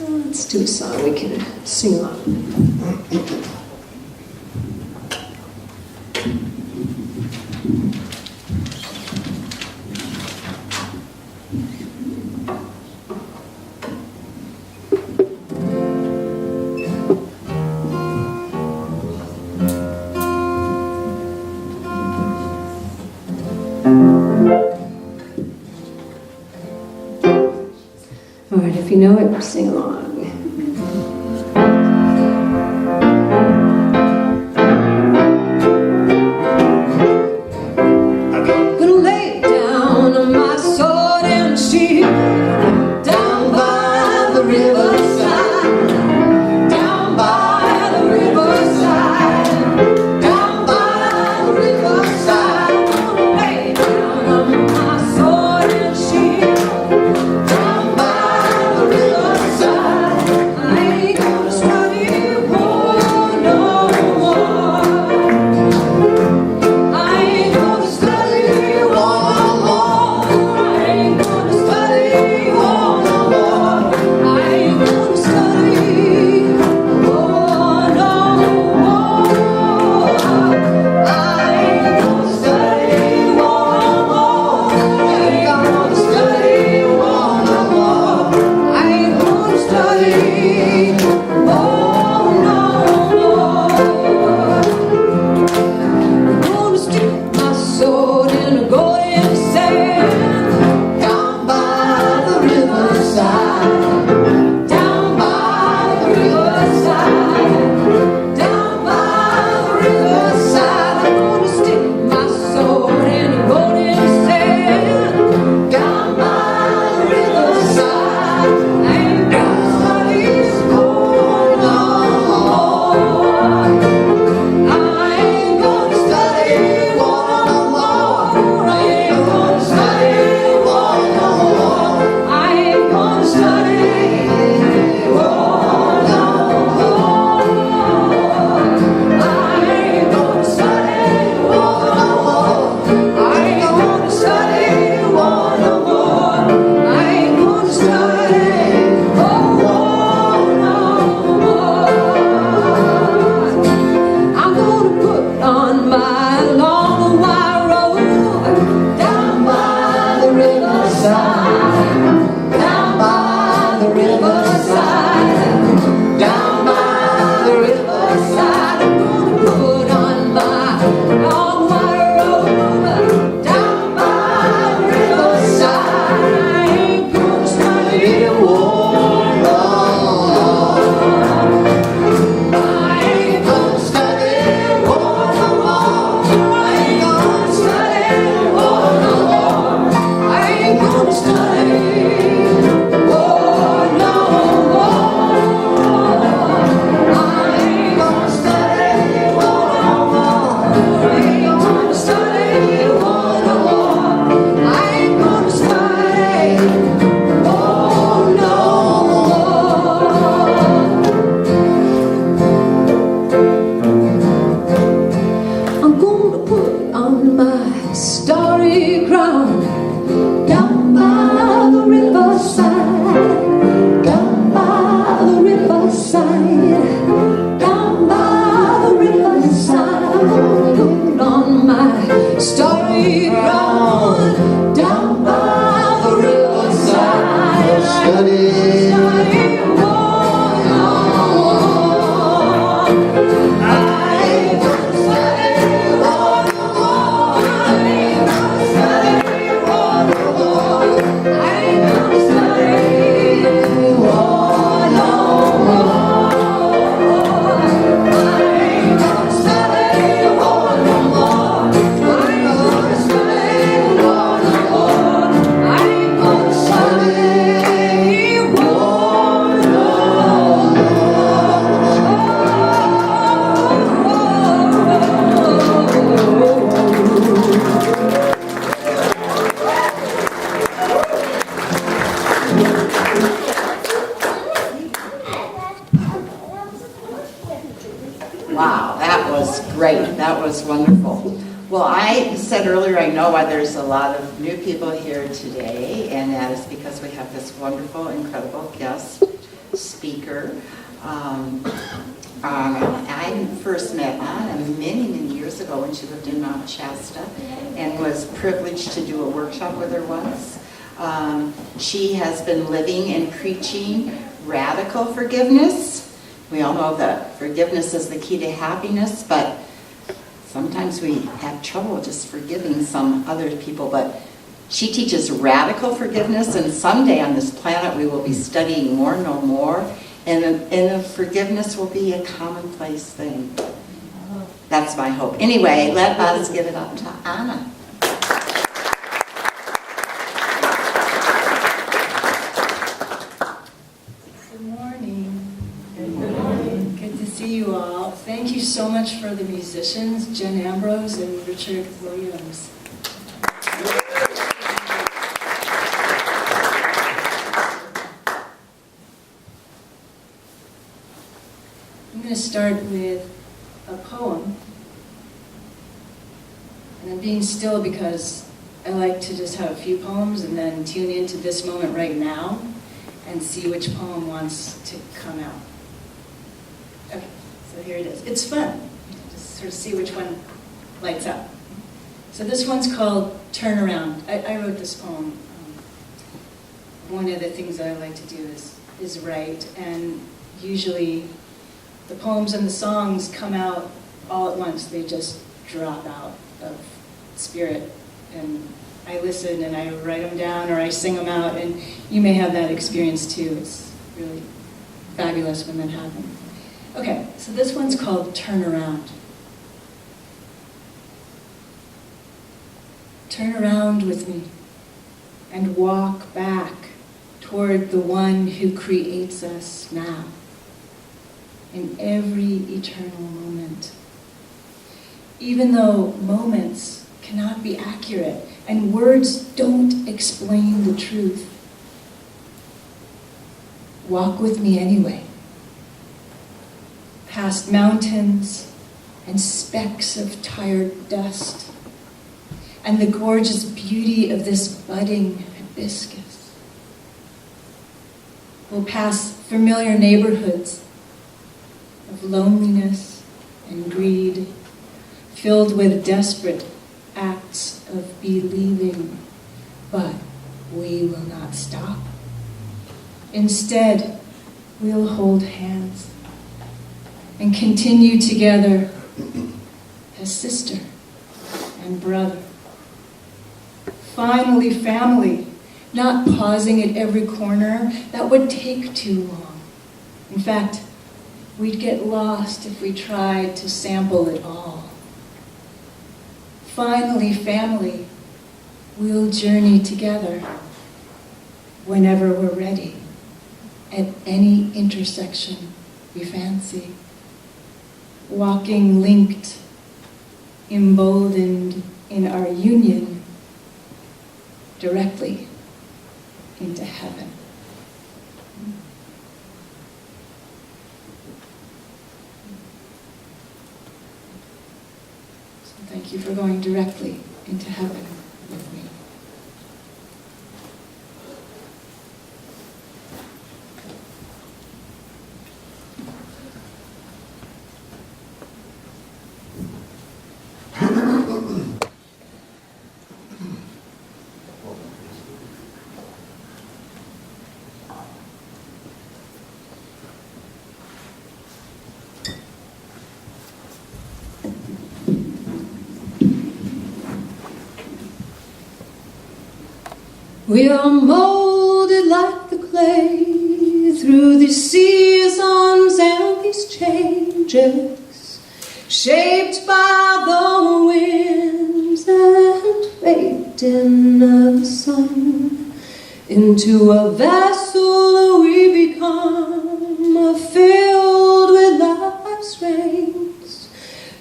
Let's do a song we can sing on. All right, if you know it, sing along. Wow, that was great. That was wonderful. Well, I said earlier, I know why there's a lot of new people here today, and that is because we have this wonderful, incredible guest speaker, Ana. I first met Ana many, many years ago when she lived in Mount Shasta and was privileged to do a workshop with her once. She has been living and preaching radical forgiveness. We all know that forgiveness is the key to happiness, but sometimes we have trouble just forgiving some other people. But she teaches radical forgiveness, and someday on this planet we will be studying more and know more, and forgiveness will be a commonplace thing. That's my hope. Anyway, let us give it up to Ana. See you all. Thank you so much for the musicians, Jen Ambrose and Richard Williams. I'm going to start with a poem. And I'm being still because I like to just have a few poems and then tune into this moment right now and see which poem wants to come out. Okay, so here it is. It's fun. Just sort of see which one lights up. So this one's called Turn Around. I wrote this poem. One of the things that I like to do is write, and usually the poems and the songs come out all at once. They just drop out of spirit, and I listen and I write them down or I sing them out, and you may have that experience too. It's really fabulous when that happens. Okay, so this one's called Turn Around. Turn around with me and walk back toward the one who creates us now, in every eternal moment. Even though moments cannot be accurate and words don't explain the truth, walk with me anyway. Past mountains and specks of tired dust, and the gorgeous beauty of this budding hibiscus. We'll pass familiar neighborhoods of loneliness and greed, filled with desperate acts of believing, but we will not stop. Instead, we'll hold hands and continue together as sister and brother. Finally, family, not pausing at every corner. That would take too long. In fact, we'd get lost if we tried to sample it all. Finally, family, we'll journey together whenever we're ready, at any intersection we fancy. Walking linked, emboldened in our union, directly into heaven. So thank you for going directly into heaven with me. We are molded like the clay through the seasons and these changes, shaped by the winds and fate in the sun. Into a vessel we become, filled with life's rains.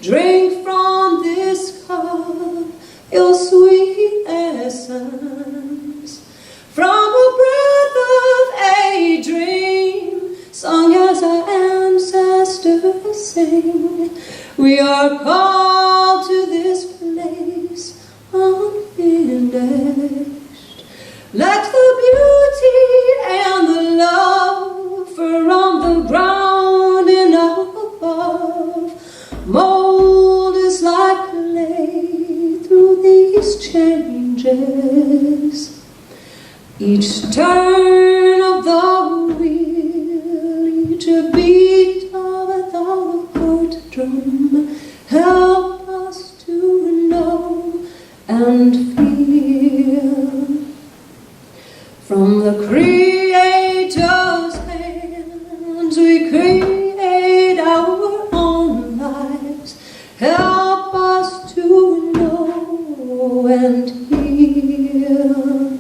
Drink from this cup your sweet essence, from a breath of a dream, sung as our ancestors sing. We are called to this place unfinished. Let the beauty and the love from the ground and above mold us like clay through these changes. Each turn of the wheel, each beat of the heart drum, help us to know and feel. From the Creator's hands we create our own lives. Help us to know and heal.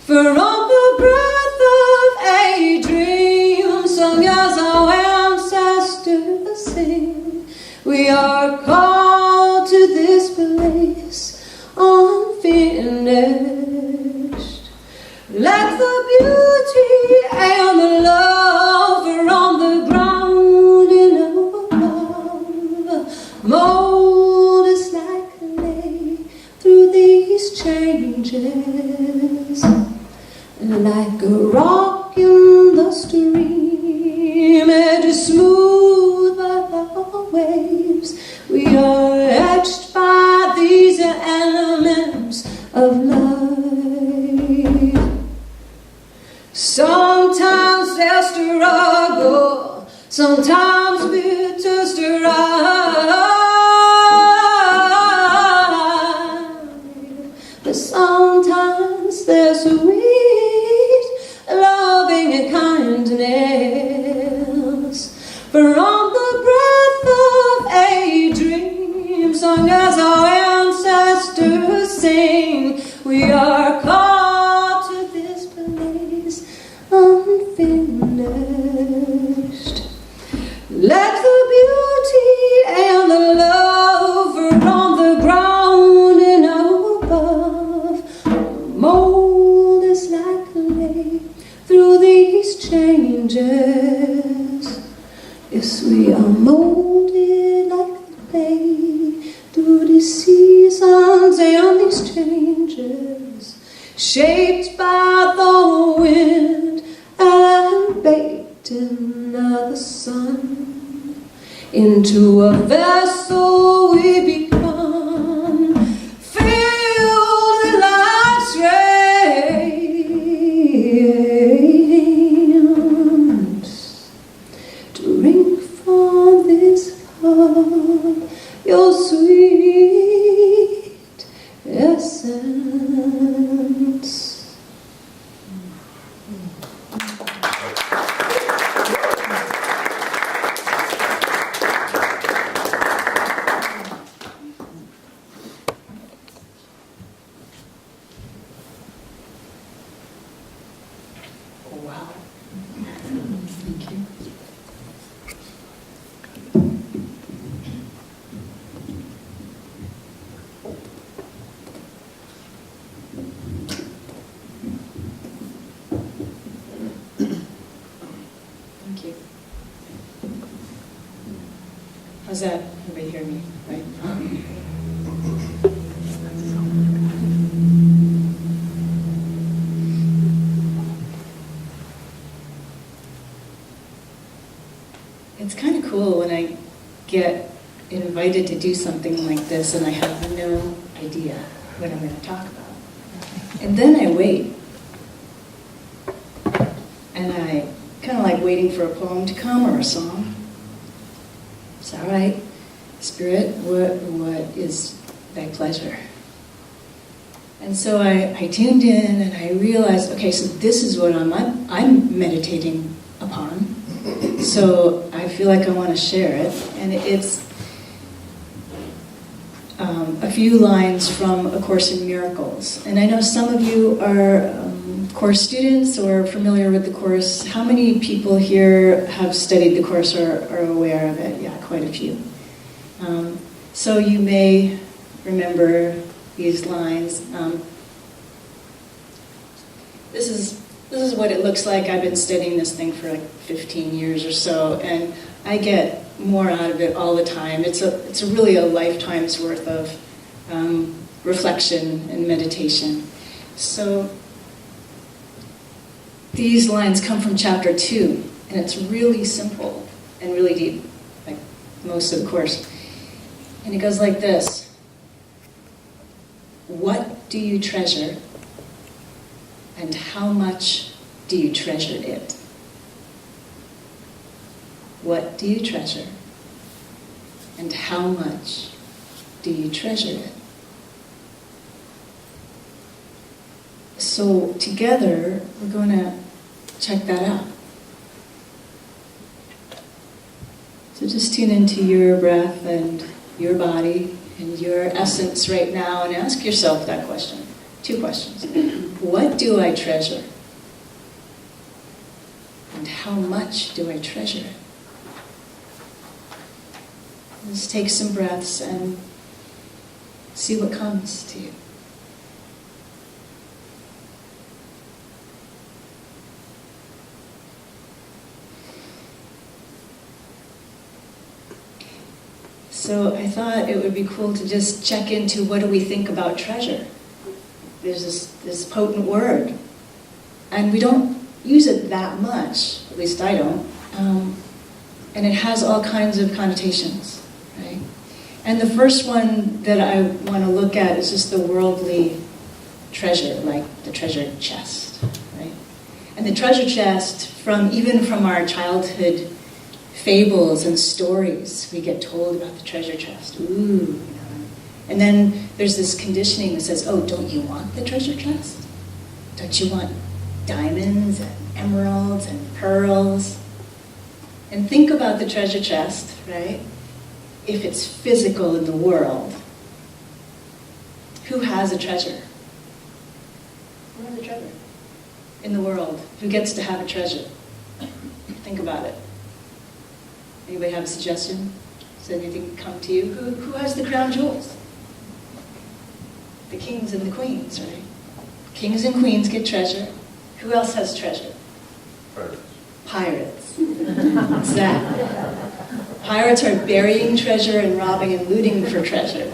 From the breath of a dream sung as our ancestors sing, we are called to this place unfinished. Let the beauty and the love from the ground and above mold us like clay through these changes. Like a rock in the stream, edged smooth by the waves, we are etched by these elements of life. Sometimes there's struggle, sometimes bitter strife, but sometimes there's sweet, loving kindness. From the breath of a dream sung as our ancestors sing, we are called to this place unfinished. Let the beauty and the love from the ground and above mold us like clay through these changes. Yes, we are molded like clay through these seasons and these changes, shaped by the wind and baked in the sun. Into a vessel we become, filled with life's rains. Drink from this cup your sweet essence. Wow. Thank you. Thank you. How's that? Everybody hear me, right? It's kind of cool when I get invited to do something like this and I have no idea what I'm going to talk about. And then I wait. And I kind of like waiting for a poem to come or a song. It's all right. Spirit, what is thy pleasure? And so I tuned in and I realized, okay, so this is what I'm meditating upon. So I feel like I want to share it. And it's a few lines from A Course in Miracles. And I know some of you are Course students or familiar with the Course. How many people here have studied the Course or are aware of it? Yeah, quite a few. So you may remember these lines. This is what it looks like. I've been studying this thing for like 15 years or so, and I get more out of it all the time. It's really a lifetime's worth of reflection and meditation. So these lines come from chapter 2, and it's really simple and really deep, like most of the course. And it goes like this. What do you treasure, and how much do you treasure it? What do you treasure, and how much do you treasure it? So together, we're going to check that out. So just tune into your breath and your body and your essence right now and ask yourself that question. 2 questions. What do I treasure? And how much do I treasure it? Just take some breaths and see what comes to you. So I thought it would be cool to just check into what do we think about treasure. There's this potent word, and we don't use it that much, at least I don't, and it has all kinds of connotations, right? And the first one that I want to look at is just the worldly treasure, like the treasure chest, right? And the treasure chest, even from our childhood fables and stories, we get told about the treasure chest. Ooh, you know. And then there's this conditioning that says, oh, don't you want the treasure chest? Don't you want diamonds and emeralds and pearls? And think about the treasure chest, right? If it's physical in the world, who has a treasure? Who has a treasure in the world? Who gets to have a treasure? Think about it. Anybody have a suggestion? Does anything come to you? Who has the crown jewels? The kings and the queens, right? Kings and queens get treasure. Who else has treasure? Pirates. Pirates. What's that? Pirates are burying treasure and robbing and looting for treasure.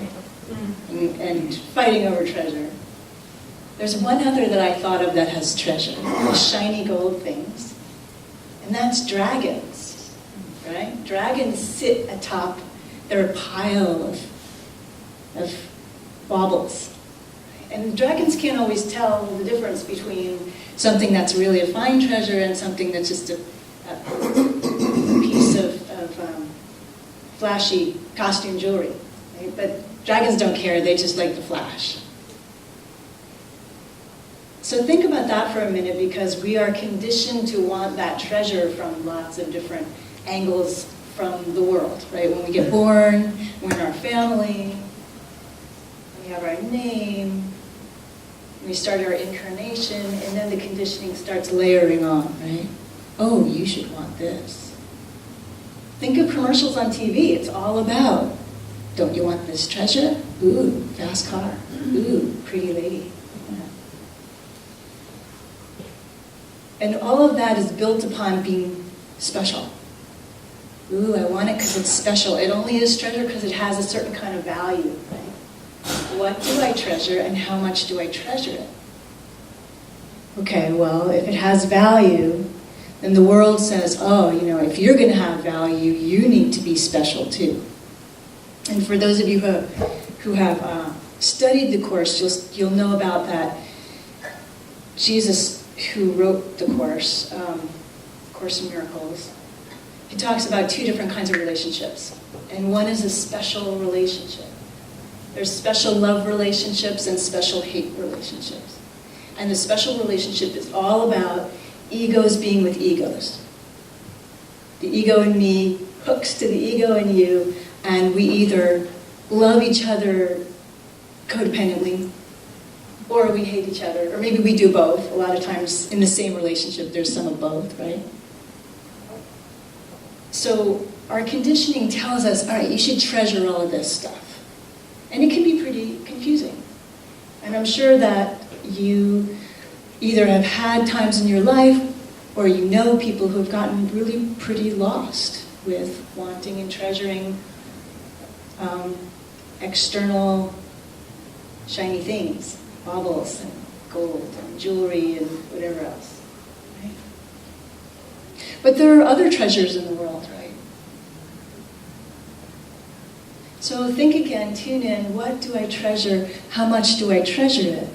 And fighting over treasure. There's one other that I thought of that has treasure. Shiny gold things. And that's dragons. Right? Dragons sit atop their pile of baubles. And dragons can't always tell the difference between something that's really a fine treasure and something that's just a piece of flashy costume jewelry. Right? But dragons don't care, they just like the flash. So think about that for a minute, because we are conditioned to want that treasure from lots of different angles from the world, right? When we get born, we're in our family, we have our name, we start our incarnation, and then the conditioning starts layering on, right? Oh, you should want this. Think of commercials on TV. It's all about, don't you want this treasure? Ooh, fast car. Ooh, pretty lady. Yeah. And all of that is built upon being special. Ooh, I want it because it's special. It only is treasure because it has a certain kind of value, right? What do I treasure and how much do I treasure it? Okay, well, if it has value, then the world says, oh, you know, if you're going to have value, you need to be special too. And for those of you who have studied the Course, you'll know about that. Jesus, who wrote the Course, Course in Miracles, he talks about 2 different kinds of relationships. And one is a special relationship. There's special love relationships and special hate relationships. And the special relationship is all about egos being with egos. The ego in me hooks to the ego in you, and we either love each other codependently, or we hate each other, or maybe we do both. A lot of times in the same relationship, there's some of both, right? So our conditioning tells us, all right, you should treasure all of this stuff. And it can be pretty confusing. And I'm sure that you either have had times in your life, or you know people who have gotten really pretty lost with wanting and treasuring external shiny things, baubles and gold and jewelry and whatever else. Right? But there are other treasures in the world, right? So think again, tune in, what do I treasure? How much do I treasure it?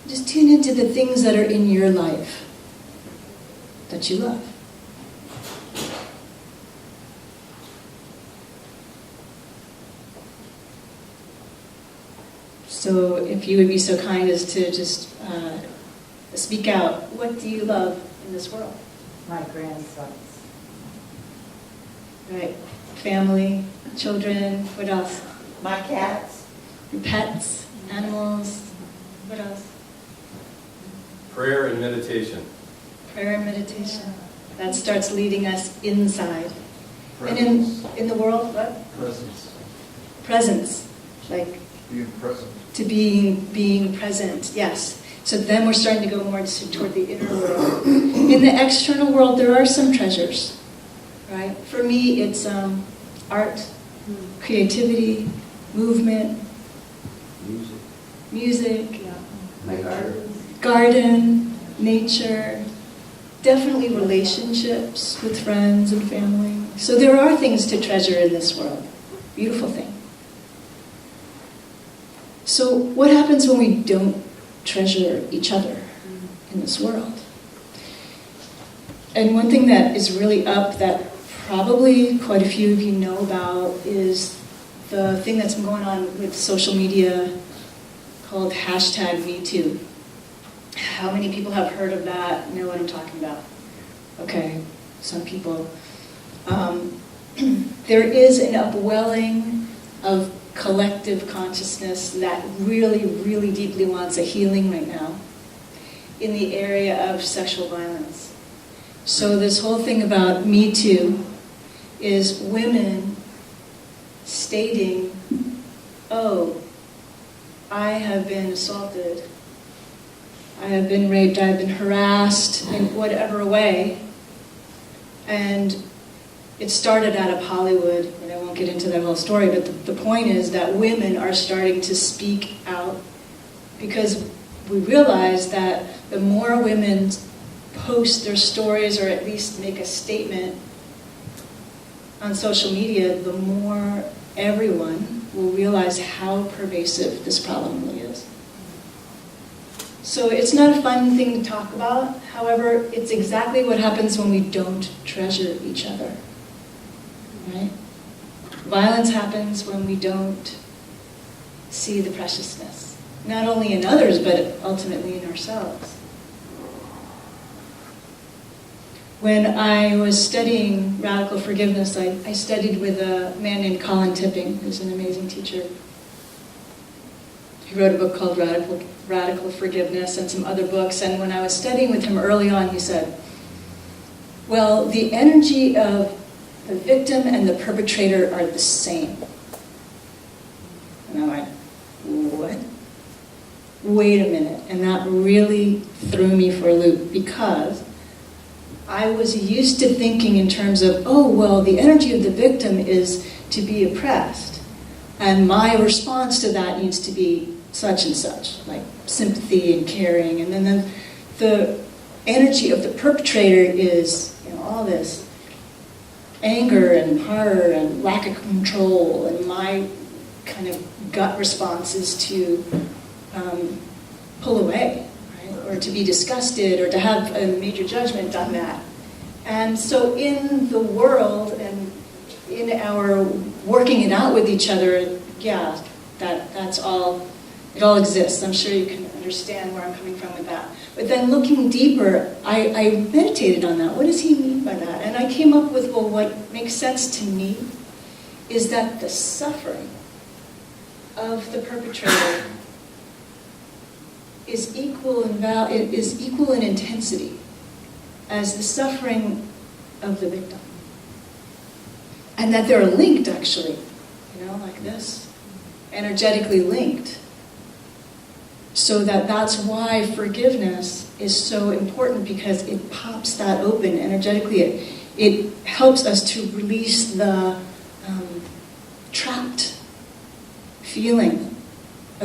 Just tune into the things that are in your life that you love. So if you would be so kind as to just speak out, what do you love in this world? My grandsons. Right, family, children, what else? My cats. Your pets, animals, what else? Prayer and meditation. Prayer and meditation. That starts leading us inside. Presence. And in the world, what? Presence. Presence. Like Being present. to being present, yes. So then we're starting to go more toward the inner world. In the external world, there are some treasures, right? For me, it's art, creativity, movement, music, My garden, nature, definitely relationships with friends and family. So there are things to treasure in this world. Beautiful thing. So what happens when we don't treasure each other in this world? And one thing that is really up that probably quite a few of you know about is the thing that's been going on with social media called #MeToo. How many people have heard of that, know what I'm talking about? Okay, some people. There is an upwelling of collective consciousness that really, really deeply wants a healing right now in the area of sexual violence. So this whole thing about Me Too is women stating, oh, I have been assaulted, I have been raped, I have been harassed in whatever way. And it started out of Hollywood, and I won't get into that whole story, but the point is that women are starting to speak out because we realize that the more women post their stories or at least make a statement on social media, the more everyone will realize how pervasive this problem really is. So it's not a fun thing to talk about. However, it's exactly what happens when we don't treasure each other. Right? Violence happens when we don't see the preciousness, not only in others, but ultimately in ourselves. When I was studying radical forgiveness, I studied with a man named Colin Tipping, who's an amazing teacher. He wrote a book called Radical Forgiveness and some other books. And when I was studying with him early on, he said, well, the energy of the victim and the perpetrator are the same. And I went, what? Wait a minute. And that really threw me for a loop because I was used to thinking in terms of, oh, well, the energy of the victim is to be oppressed. And my response to that needs to be such and such, like sympathy and caring. And then the energy of the perpetrator is, all this anger and horror and lack of control. And my kind of gut response is to pull away, right? Or to be disgusted or to have a major judgment on that. And so in the world and in our working it out with each other, yeah, that's all, it all exists. I'm sure you can understand where I'm coming from with that. But then looking deeper, I meditated on that. What does he mean by that? And I came up with, well, what makes sense to me is that the suffering of the perpetrator is equal in intensity as the suffering of the victim. And that they're linked, actually, like this, energetically linked. So that's why forgiveness is so important, because it pops that open energetically. It helps us to release the trapped feeling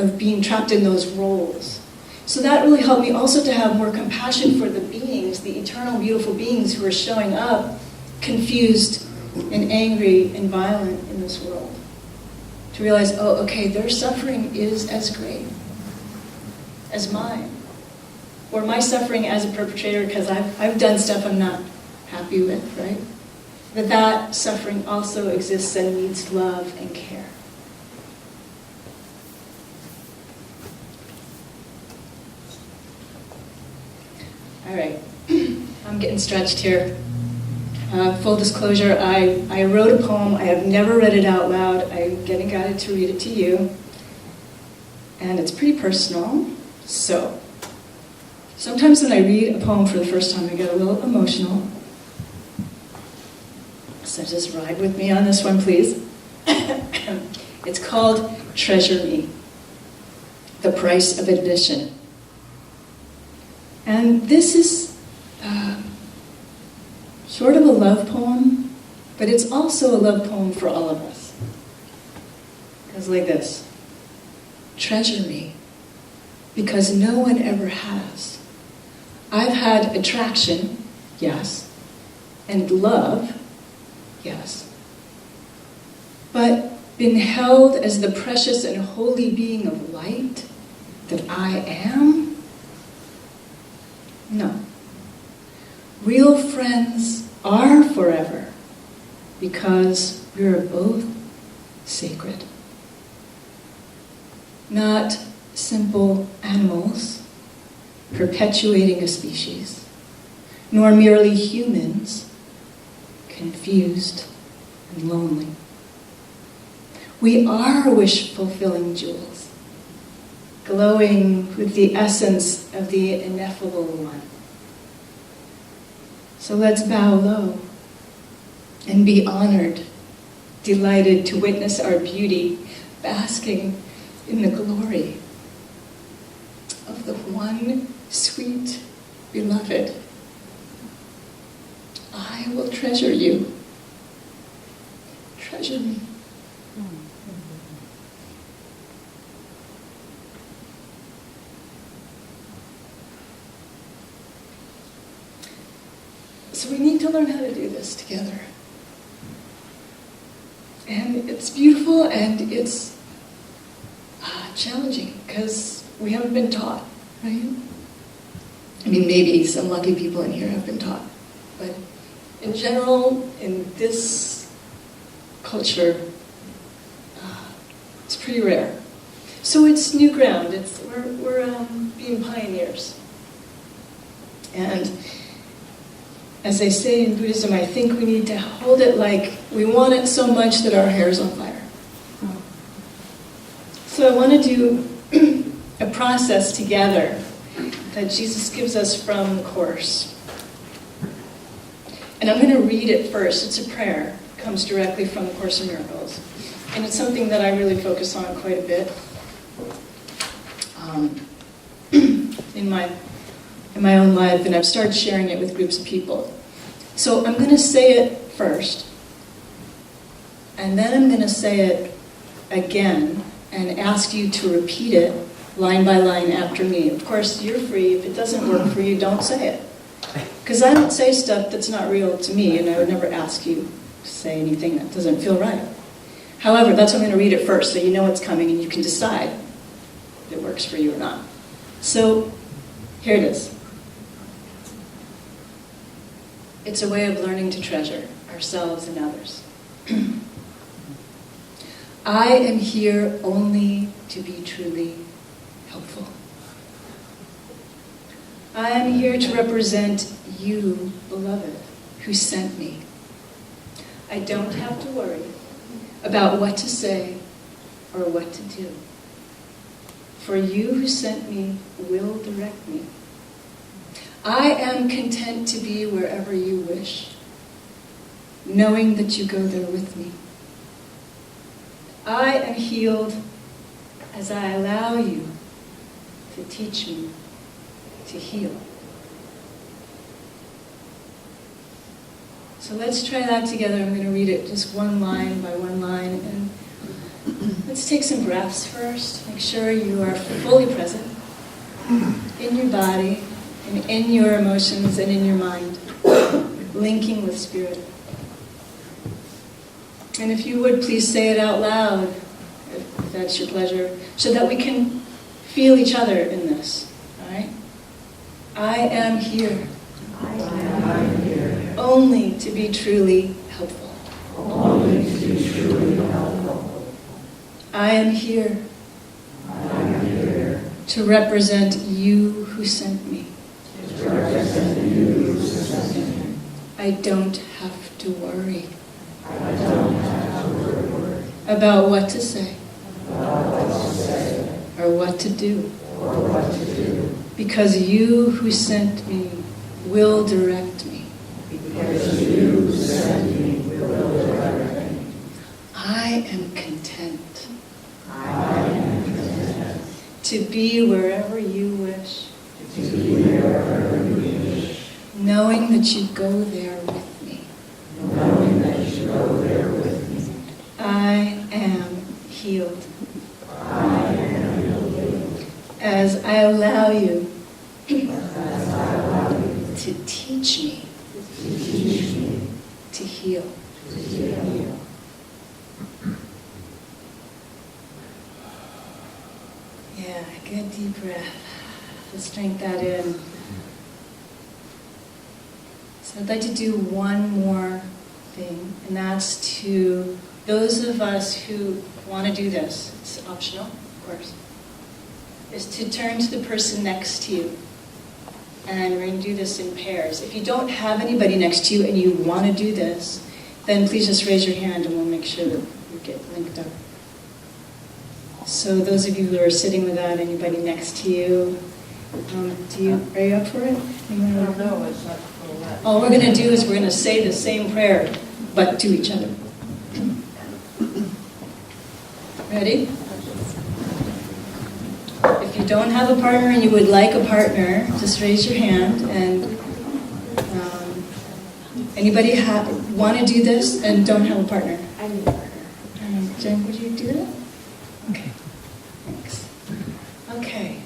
of being trapped in those roles. So that really helped me also to have more compassion for the beings, the eternal, beautiful beings who are showing up confused and angry and violent in this world. To realize, oh, okay, their suffering is as great as mine. Or my suffering as a perpetrator because I've done stuff I'm not happy with, right? But that suffering also exists and needs love and care. All right, I'm getting stretched here. Full disclosure, I wrote a poem. I have never read it out loud. I'm getting guided to read it to you. And it's pretty personal. So, sometimes when I read a poem for the first time, I get a little emotional. So just ride with me on this one, please. It's called Treasure Me, The Price of Admission. And this is sort of a love poem, but it's also a love poem for all of us. It goes like this. Treasure me, because no one ever has. I've had attraction, yes, and love, yes, but been held as the precious and holy being of light that I am? No. Real friends are forever because we are both sacred. Not simple animals perpetuating a species, nor merely humans confused and lonely. We are wish-fulfilling jewels, glowing with the essence of the ineffable one. So let's bow low and be honored, delighted to witness our beauty, basking in the glory of the one sweet beloved. I will treasure you. Treasure me. So we need to learn how to do this together. And it's beautiful and it's challenging because we haven't been taught, right? I mean, maybe some lucky people in here have been taught. But in general, in this culture, it's pretty rare. So it's new ground. We're being pioneers. And as they say in Buddhism, I think we need to hold it like we want it so much that our hair's on fire. So I want to do a process together that Jesus gives us from the Course. And I'm going to read it first. It's a prayer. It comes directly from the Course in Miracles. And it's something that I really focus on quite a bit in my own life, and I've started sharing it with groups of people. So I'm going to say it first, and then I'm going to say it again and ask you to repeat it line by line after me. Of course, you're free. If it doesn't work for you, don't say it. Because I don't say stuff that's not real to me, and I would never ask you to say anything that doesn't feel right. However, that's why I'm going to read it first, so you know what's coming, and you can decide if it works for you or not. So, here it is. It's a way of learning to treasure ourselves and others. I am here only to be truly helpful. I am here to represent you, beloved, who sent me. I don't have to worry about what to say or what to do. For you who sent me will direct me. I am content to be wherever you wish, knowing that you go there with me. I am healed as I allow you to teach me to heal. So let's try that together. I'm going to read it just one line by one line. And Let's take some breaths first. Make sure you are fully present in your body and in your emotions and in your mind, linking with spirit. And if you would, please say it out loud, if that's your pleasure, so that we can feel each other in this. All right? I am here. I am here. Only to be truly helpful. Only to be truly helpful. I am here. I am here. To represent you who sent me. To represent you who sent me. I don't have to worry I don't have to worry about what to say about what to say or what to do, or what to do, because you who sent me will direct me. because you who sent me will direct me. I am content I am content to be wherever you wish, to be wherever you wish, knowing that you go there with me. knowing that you go there with me. I am healed I am healed as I allow you as I allow you to teach me to teach me to heal. to heal. Yeah, good deep breath. Let's drink that in. So I'd like to do one more thing, and that's to those of us who want to do this, it's optional, of course, is to turn to the person next to you. And we're going to do this in pairs. If you don't have anybody next to you and you want to do this, then please just raise your hand and we'll make sure that you get linked up. So those of you who are sitting without anybody next to you, are you up for it? Anyone? No, it's not for that. All we're going to do is we're going to say the same prayer, but to each other. Ready? If you don't have a partner and you would like a partner, just raise your hand. And anybody want to do this and don't have a partner? I need a partner. Jen, would you do that? Okay. Thanks. Okay.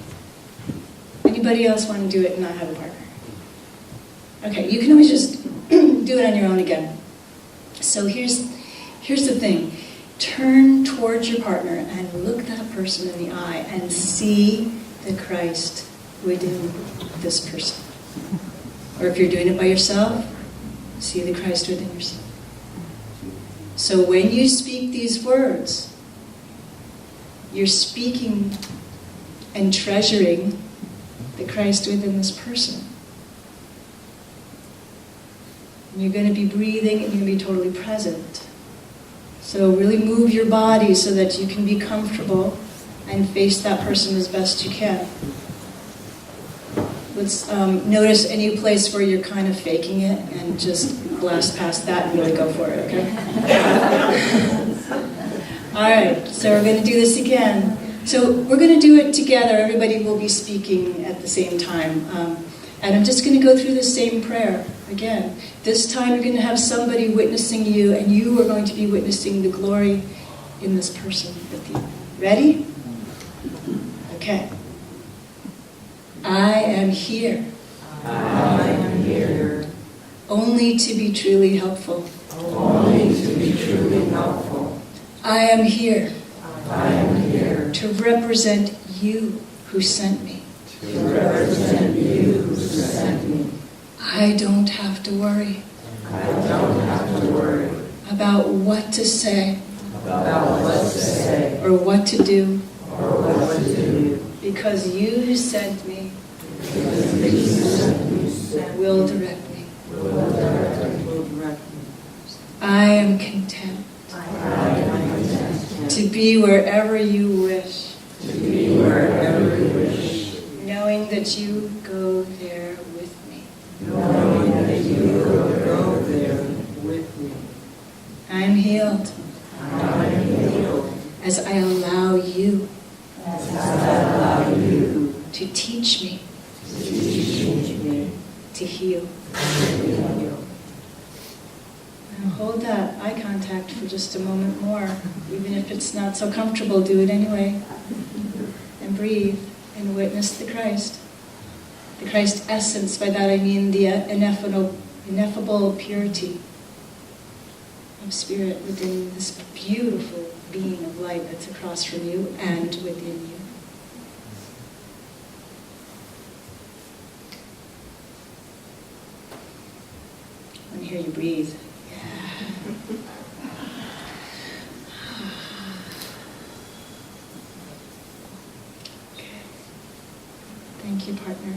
Anybody else want to do it and not have a partner? Okay, you can always just do it on your own again. So here's the thing. Turn towards your partner and look that person in the eye and see the Christ within this person. Or if you're doing it by yourself, see the Christ within yourself. So when you speak these words, you're speaking and treasuring the Christ within this person. And you're going to be breathing and you're going to be totally present. So really move your body so that you can be comfortable and face that person as best you can. Let's notice any place where you're kind of faking it and just blast past that and really go for it, okay? All right, so we're going to do this again. So we're going to do it together. Everybody will be speaking at the same time. And I'm just going to go through the same prayer again. This time you're going to have somebody witnessing you, and you are going to be witnessing the glory in this person with you. Ready? Okay. I am here. I am here. Only to be truly helpful. Only to be truly helpful. I am here. I am here. To represent you who sent me. To represent you who sent me. I don't have to worry I don't have to worry about what to say about what to say or what to do, or what to do, because you who sent me because you sent me will direct me. will direct me. I am content I am content to be wherever you wish, to be wherever you wish, knowing that you go there with me. knowing that you will go there with me. I am healed I am healed as I allow you as I allow you to teach me to teach me to heal. to heal. Now hold that eye contact for just a moment more. Even if it's not so comfortable, do it anyway. And breathe and witness the Christ. The Christ essence, by that I mean the ineffable purity of spirit within this beautiful being of light that's across from you and within you. I want to hear you breathe. Okay. Thank you, partner.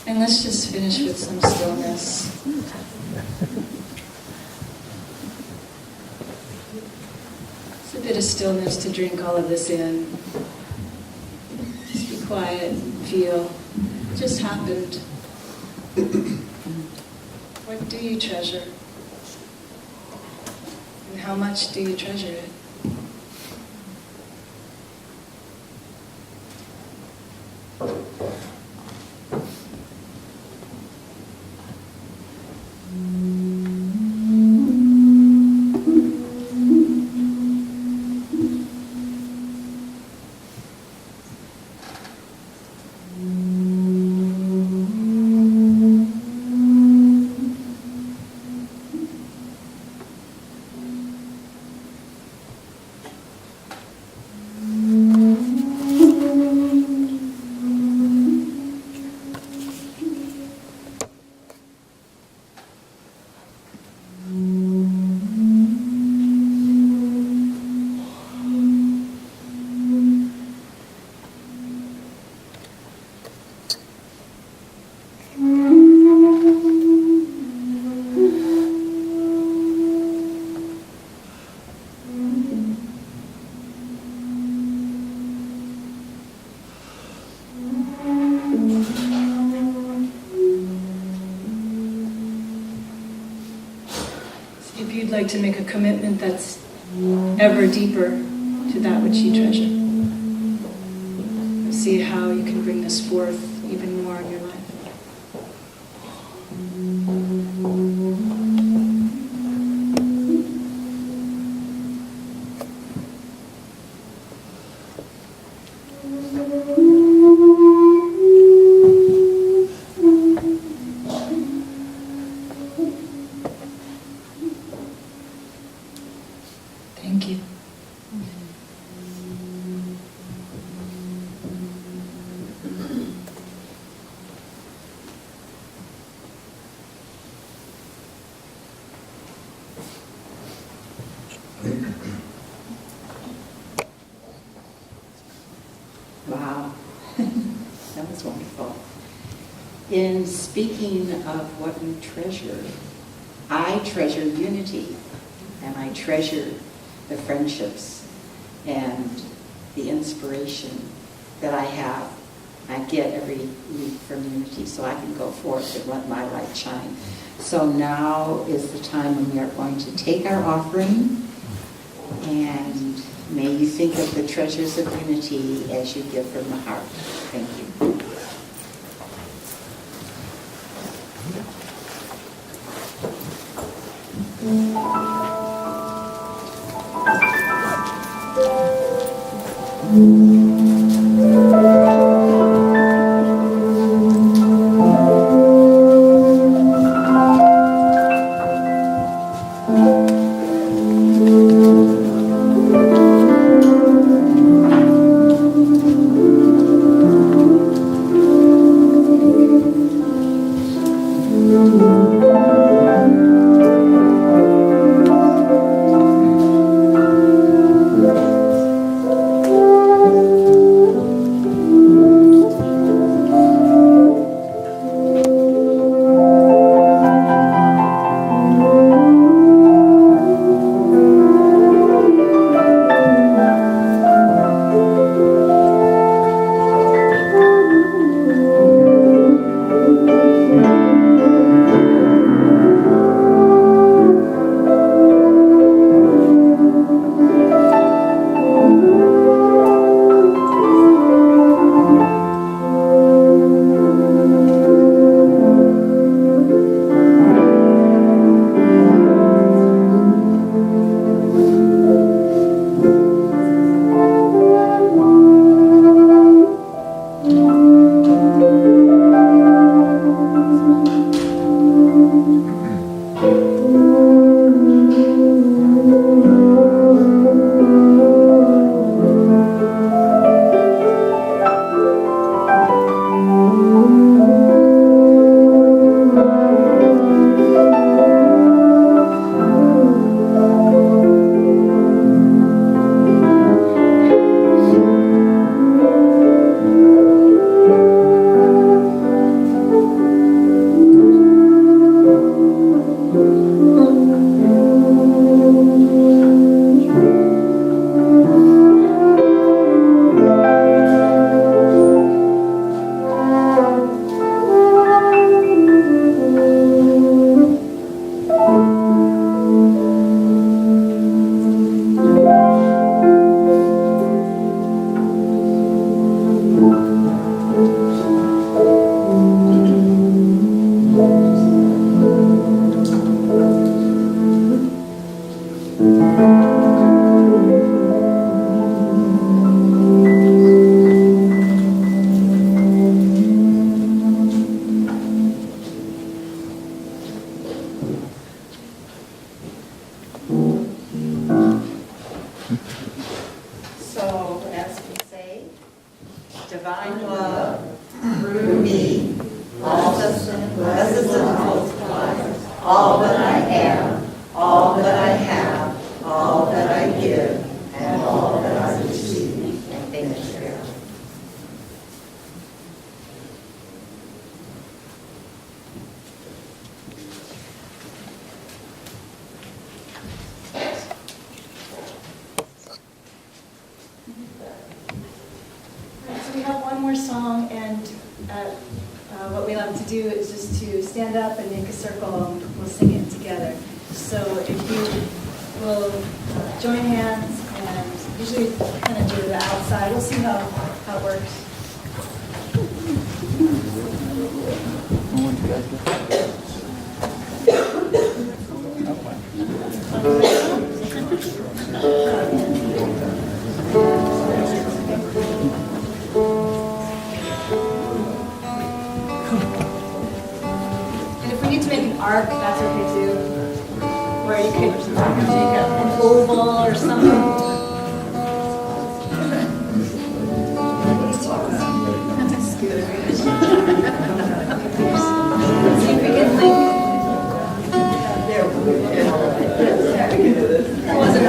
And let's just finish with some stillness. It's a bit of stillness to drink all of this in. Just be quiet and feel. It just happened. What do you treasure? And how much do you treasure it? If you'd like to make a commitment that's ever deeper to that which you treasure, see how you can bring this forth even more in your life. Thank you. Wow, that was wonderful. In speaking of what you treasure, I treasure unity, and I treasure the friendships and the inspiration that I get every week from unity, so I can go forth and let my light shine. So now is the time when we are going to take our offering, and may you think of the treasures of unity as you give from the heart. Thank you. to do is just to stand up and make a circle, and we'll sing it together. So if you will join hands, and usually kind of do the outside. We'll see how it works. And if we need to make an arc, that's okay too. Where you could make an oval or something. See if we can It wasn't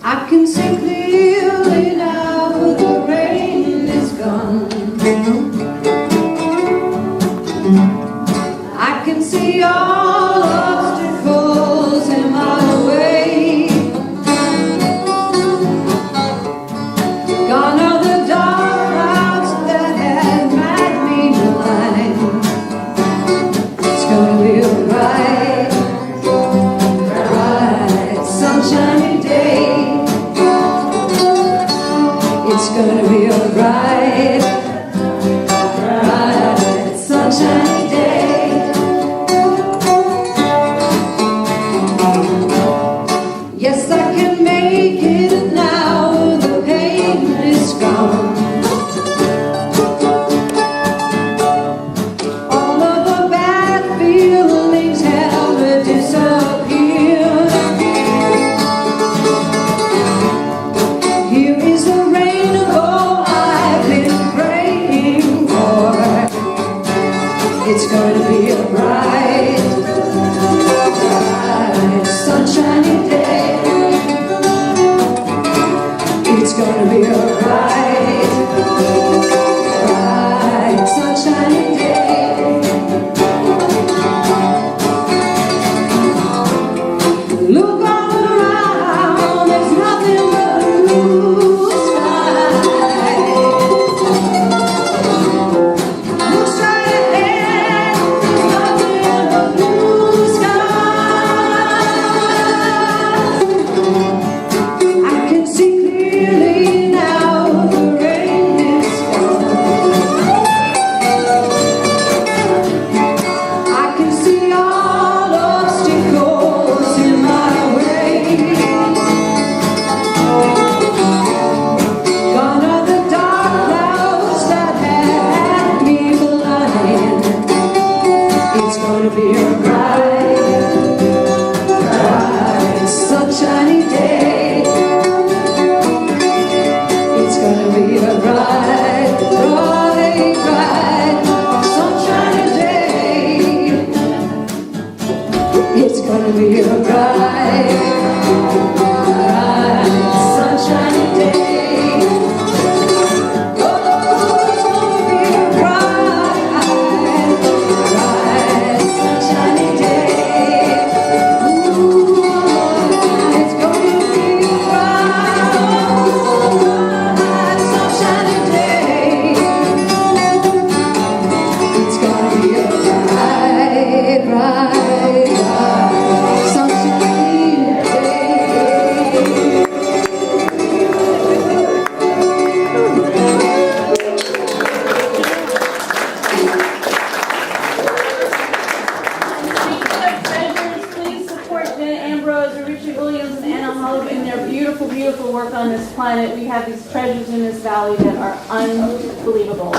I can see clearly now the rain is gone. I can see all obstacles in my way. Gone are the dark clouds that had made me blind. It's gonna be a bright, bright, sunshiny day. It's gonna be a bright, bright, sunshiny day. Yes, I can make it now, the pain is gone. All of the bad feelings have disappeared. Here is the rainbow I've been praying for. It's going to be a bright, bright, sunshiny day. It's going to be a bright, bright, sunshiny day. Look all around, there's nothing but a blue sky. Look straight ahead, there's nothing but blue sky. I can see clearly now, the rain is gone. I can see all obstacles in my way. Gone are the dark clouds that had me blind. It's gonna be a bright, bright, sunshiny day. It's gonna be a bright, bright, bright, sunshiny day. It's gonna be a bright, bright, sunshiny day. Oh, it's gonna be a bright, bright, sunshiny day. Ooh, it's gonna be a bright, sunshiny day. It's gonna be a bright, bright, bright, sunshiny day. Speaking of treasures, please support Jenna Ambrose, Richard Williams, and Ana Holub in their beautiful, beautiful work on this planet. We have these treasures in this valley that are unbelievable.